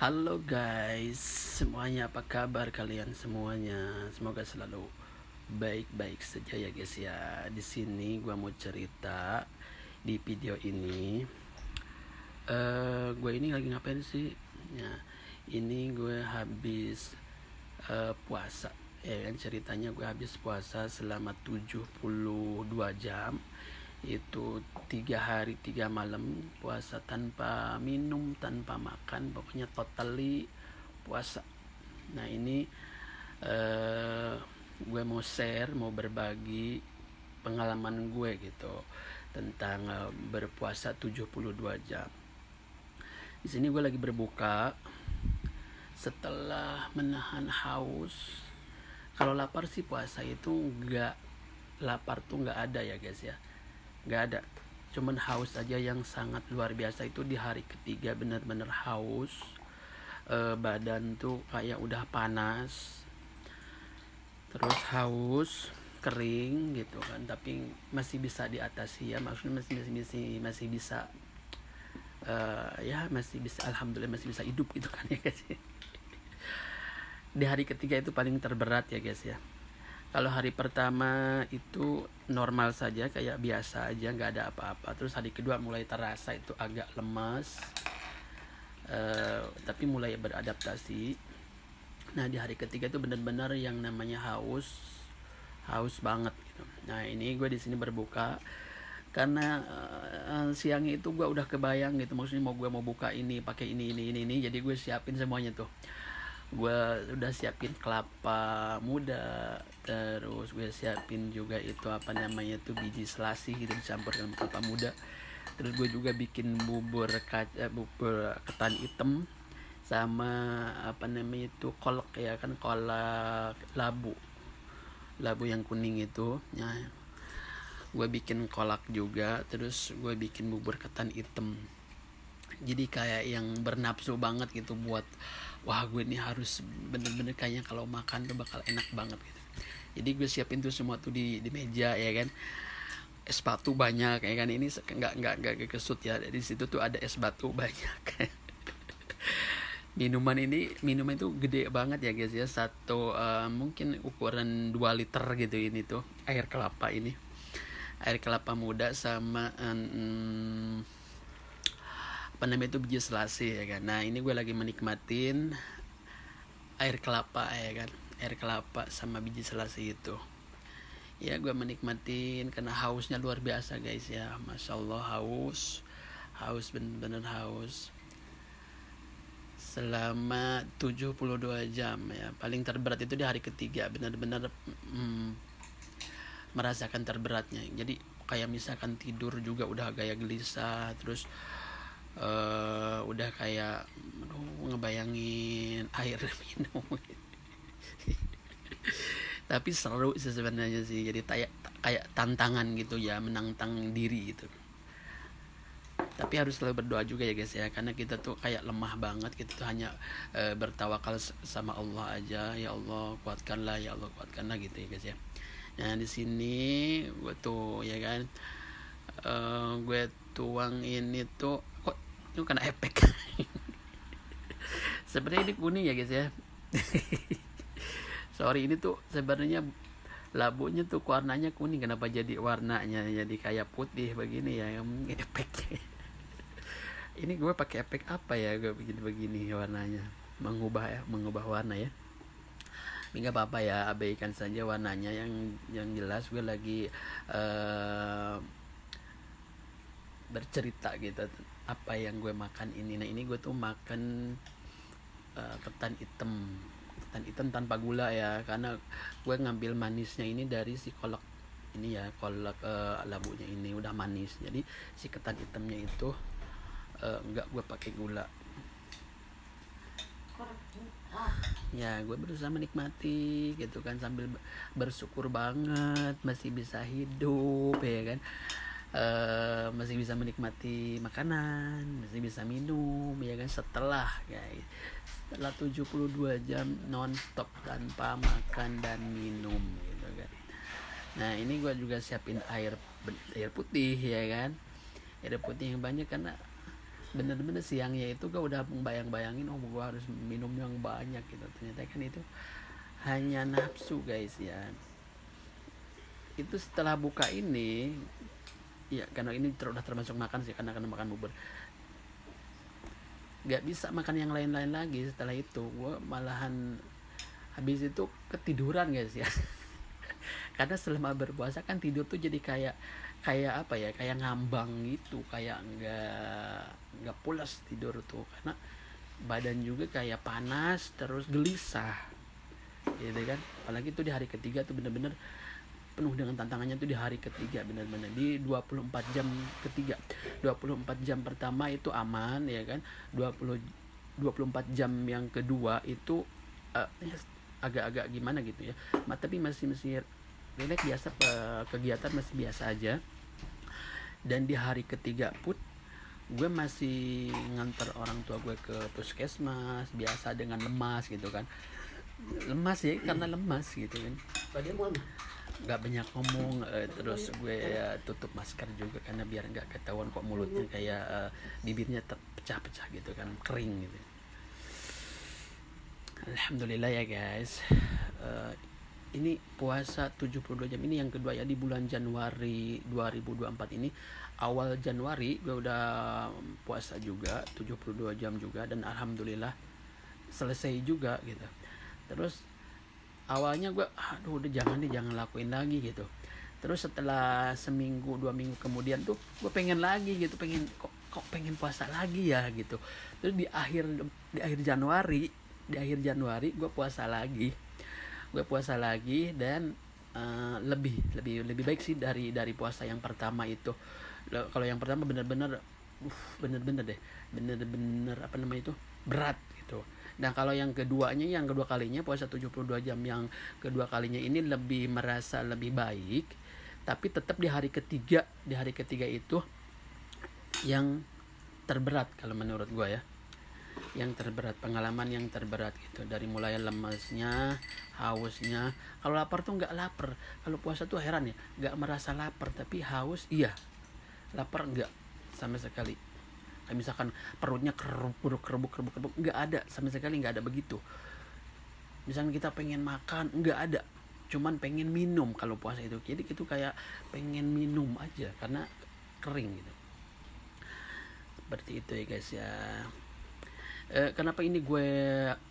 Halo guys, semuanya apa kabar kalian semuanya? Semoga selalu baik-baik saja ya guys ya. Di sini gua mau cerita di video ini. Gue ini lagi ngapain sih? Ya, ini gue habis puasa. Ya kan ceritanya gue habis puasa selama 72 jam. Itu 3 hari 3 malam puasa tanpa minum, tanpa makan, pokoknya totally puasa. Nah ini gue mau share, mau berbagi pengalaman gue gitu tentang berpuasa 72 jam. Di sini gue lagi berbuka setelah menahan haus. Kalau lapar sih puasa itu nggak, lapar tuh nggak ada ya guys ya, nggak ada. Cuman haus aja yang sangat luar biasa itu di hari ketiga, bener-bener haus. Badan tuh kayak udah panas, terus haus, kering gitu kan, tapi masih bisa diatasi ya, maksudnya masih bisa ya masih bisa, alhamdulillah masih bisa hidup gitu kan ya guys. Di hari ketiga itu paling terberat ya guys ya. Kalau hari pertama itu normal saja, kayak biasa aja, nggak ada apa-apa. Terus hari kedua mulai terasa itu agak lemas, tapi mulai beradaptasi. Nah di hari ketiga itu benar-benar yang namanya haus banget gitu. Nah ini gue di sini berbuka karena siangnya itu gue udah kebayang gitu, maksudnya gue mau buka ini pakai ini, jadi gue siapin semuanya tuh. Gue udah siapin kelapa muda, terus gue siapin juga itu apa namanya tuh biji selasih gitu dicampur dengan kelapa muda. Terus gue juga bikin bubur ketan hitam sama apa namanya itu kolak ya kan, kolak labu yang kuning itu ya. Gue bikin kolak juga, terus gue bikin bubur ketan hitam. Jadi kayak yang bernafsu banget gitu buat, wah gue ini harus bener-bener kayaknya kalau makan tuh bakal enak banget gitu. Jadi gue siapin tuh semua tuh di meja ya kan. Es batu banyak ya kan, ini nggak kesut ya, di situ tuh ada es batu banyak. Minuman itu gede banget ya guys ya, satu mungkin ukuran 2 liter gitu. Ini tuh air kelapa muda sama apa namanya itu biji selasih ya kan. Nah ini gue lagi menikmatin air kelapa ya kan, air kelapa sama biji selasih itu ya. Gue menikmatin karena hausnya luar biasa guys ya, masya Allah, haus bener-bener haus selama 72 jam ya. Paling terberat itu di hari ketiga, benar-benar merasakan terberatnya. Jadi kayak misalkan tidur juga udah gaya gelisah, terus udah kayak ngebayangin air minum. Tapi seru sih sebenarnya sih, jadi kayak tantangan gitu ya, menantang diri gitu. Tapi harus selalu berdoa juga ya guys ya, karena kita tuh kayak lemah banget, kita tuh hanya bertawakal sama Allah aja. Ya Allah kuatkanlah, ya Allah kuatkanlah gitu ya guys ya. Nah di sini gue tuh ya kan, gue tuang ini tuh kok itu kena efek. Sebenarnya ini kuning ya guys ya. Sorry, ini tuh sebenarnya labunya tuh warnanya kuning, kenapa jadi warnanya jadi kayak putih begini ya, efeknya. Ini gue pakai efek apa ya, gue bikin begini warnanya, mengubah warna ya. Ini nggak apa-apa ya, abaikan saja warnanya. Yang jelas gue lagi bercerita gitu apa yang gue makan ini. Nah ini gue tuh makan ketan hitam tanpa gula ya, karena gue ngambil manisnya ini dari si kolak ini ya, kolak labunya ini udah manis, jadi si ketan hitamnya itu nggak gue pakai gula ya. Gue berusaha menikmati gitu kan, sambil bersyukur banget masih bisa hidup ya kan, masih bisa menikmati makanan, masih bisa minum ya kan, setelah 72 jam non-stop tanpa makan dan minum gitu kan. Nah ini gue juga siapin air putih ya kan, air putih yang banyak karena bener-bener siangnya itu gue udah bayang-bayangin, oh gue harus minum yang banyak gitu. Ternyata kan itu hanya nafsu guys ya. Itu setelah buka ini ya, karena ini udah termasuk makan sih, karena makan bubur, nggak bisa makan yang lain-lain lagi. Setelah itu gue malahan habis itu ketiduran guys ya. Karena selama berpuasa kan tidur tuh jadi kayak kayak apa ya, kayak ngambang gitu, kayak nggak pulas tidur tuh, karena badan juga kayak panas terus gelisah gitu kan. Apalagi tuh di hari ketiga tuh bener-bener penuh dengan tantangannya tuh di hari ketiga, bener-bener di 24 jam ketiga. 24 jam pertama itu aman ya kan, 24 jam yang kedua itu ya, agak-agak gimana gitu ya, tapi masih relax biasa, kegiatan masih biasa aja. Dan di hari ketiga pun gue masih nganter orang tua gue ke puskesmas biasa dengan lemas gitu kan, lemas ya, karena lemas gitu kan, nggak banyak ngomong. Terus gue tutup masker juga karena biar nggak ketahuan kok mulutnya kayak bibirnya terpecah-pecah gitu kan, kering gitu. Alhamdulillah ya guys. Ini puasa 72 jam ini yang kedua ya, di bulan Januari 2024 ini. Awal Januari gue udah puasa juga 72 jam juga, dan alhamdulillah selesai juga gitu. Terus awalnya gue aduh udah jangan lakuin lagi gitu. Terus setelah seminggu 2 minggu kemudian tuh gue pengen lagi gitu, pengen puasa lagi ya gitu. Terus di akhir Januari gue puasa lagi dan lebih baik sih dari puasa yang pertama itu. Kalau yang pertama bener-bener apa namanya itu, berat gitu. Nah kalau yang kedua kalinya puasa 72 jam yang kedua kalinya ini merasa lebih baik, tapi tetap di hari ketiga itu yang terberat kalau menurut gue ya, yang terberat, pengalaman yang terberat gitu. Dari mulai lemasnya, hausnya. Kalau lapar tuh nggak lapar, kalau puasa tuh heran ya, nggak merasa lapar, tapi haus iya, lapar nggak sama sekali. Kayak misalkan perutnya kerebuk, nggak ada sama sekali, nggak ada begitu. Misalkan kita pengen makan, nggak ada, cuman pengen minum kalau puasa itu. Jadi itu kayak pengen minum aja karena kering gitu. Seperti itu ya guys ya. Kenapa ini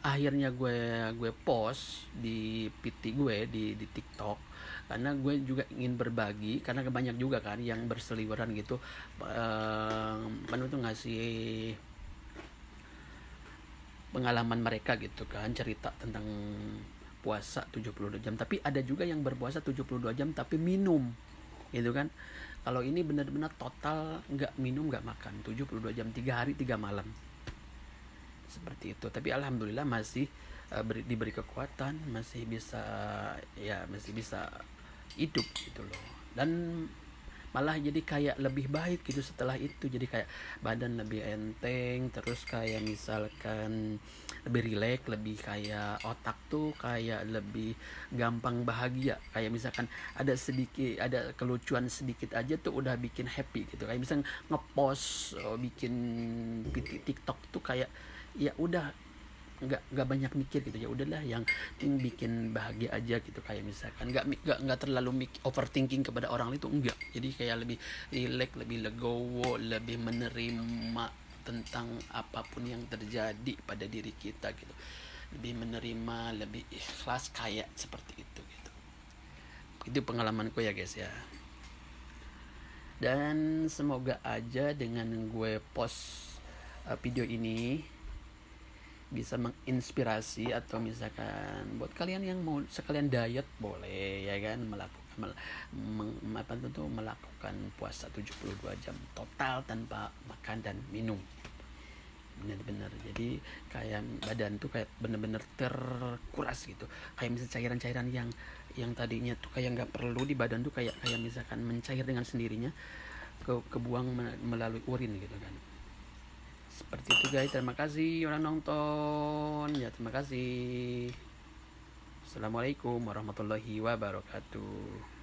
akhirnya gue post di PT gue di TikTok, karena gue juga ingin berbagi, karena banyak juga kan yang berseliweran gitu, itu ngasih pengalaman mereka gitu kan, cerita tentang puasa 72 jam, tapi ada juga yang berpuasa 72 jam tapi minum gitu kan. Kalau ini benar-benar total nggak minum nggak makan 72 jam, 3 hari 3 malam seperti itu. Tapi alhamdulillah masih diberi kekuatan, masih bisa hidup gitu loh. Dan malah jadi kayak lebih baik gitu setelah itu, jadi kayak badan lebih enteng, terus kayak misalkan lebih rileks, lebih kayak otak tuh kayak lebih gampang bahagia. Kayak misalkan ada kelucuan sedikit aja tuh udah bikin happy gitu. Kayak misalkan ngepost bikin TikTok tuh kayak ya udah nggak banyak mikir gitu, ya udahlah yang bikin bahagia aja gitu. Kayak misalkan nggak terlalu overthinking kepada orang itu, enggak. Jadi kayak lebih relax, lebih legowo, lebih menerima tentang apapun yang terjadi pada diri kita gitu, lebih menerima, lebih ikhlas, kayak seperti itu gitu. Itu pengalamanku ya guys ya. Dan semoga aja dengan gue post video ini bisa menginspirasi, atau misalkan buat kalian yang mau sekalian diet boleh ya kan, melakukan puasa 72 jam total tanpa makan dan minum. Benar-benar jadi kayak badan tuh kayak benar-benar terkuras gitu. Kayak misalnya cairan-cairan yang tadinya tuh kayak nggak perlu di badan tuh kayak misalkan mencair dengan sendirinya, kebuang melalui urin gitu kan. Seperti itu guys, terima kasih udah nonton ya, terima kasih. Assalamualaikum warahmatullahi wabarakatuh.